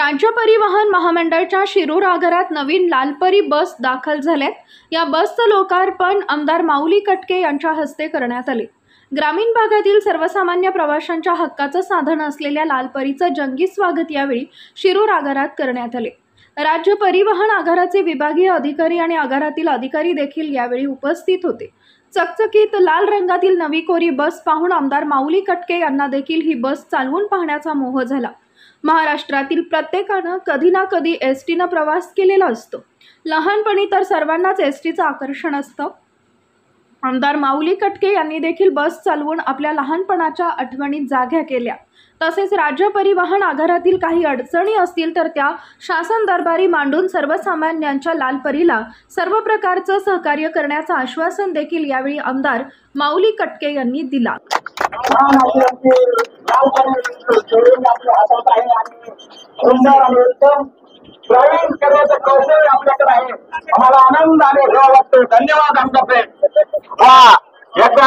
राज्य परिवहन महामंडळाच्या शिरूर आगारात नवीन लालपरी बस दाखल झाल्यात। या बसचं लोकार्पण आमदार माऊली कटके यांच्या हस्ते करण्यात आले। ग्रामीण भागातील सर्वसामान्य प्रवाशांच्या हक्काचं साधन असलेल्या लालपरीचं जंगी स्वागत यावेळी शिरूर आगारात करण्यात आले। राज्य परिवहन आगाराचे विभागीय अधिकारी आणि आगारातील अधिकारी देखील यावेळी उपस्थित होते। चकचकीत लाल रंगातील नवी कोरी बस पाहून आमदार माऊली कटके यांना देखील ही बस चालवून पाहण्याचा मोह झाला। महाराष्ट्रातील प्रत्येकानं कधी ना कधी एसटीनं प्रवास केलेला असतो। लहानपणी तर सर्वांनाच एसटीचं आकर्षण असतं। आमदार माऊली कटके यांनी देखील बस चालवून आपल्या लहानपणाच्या आठवणी जाग्या केल्या। तसेच राज्य परिवहन आगारातील काही अडचणी असतील तर त्या शासन दरबारी मांडून सर्वसामान्यांच्या लालपरीला सर्व प्रकारचं सहकार्य करण्याचं आश्वासन देखील यावेळी आमदार माऊली कटके यांनी दिला। ड्रायव्हिंग करण्याचं कौशल्य आपल्याकडे आहे। आम्हाला आनंद आणि हेवा वाटतो। धन्यवाद आमदार साहेब। एकदा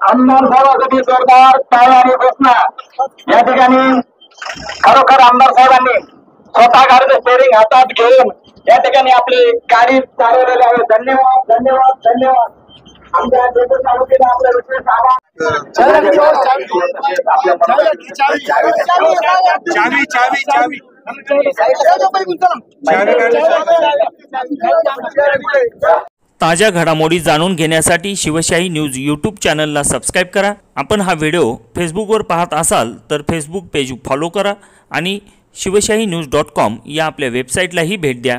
आमदार साहेबांसाठी जोरदार टाळ्या आणि घोषणा। या ठिकाणी खरोखर आमदार साहेबांनी स्वतः गाडीचं स्टेअरिंग हातात घेऊन या ठिकाणी आपली गाडी चालवलेली आहे। धन्यवाद धन्यवाद धन्यवाद। आमच्या देशाच्या वतीने आपल्या विशेष आभार। ताज्या घडामोडी जाणून घेण्यासाठी शिवशाही न्यूज यूट्यूब चॅनलला सबस्क्राइब करा। आपण हा व्हिडिओ फेसबुकवर पाहत असाल तर फेसबुक पेज फॉलो करा आणि शिवशाही न्यूज.com या आपल्या वेबसाईटलाही भेट द्या।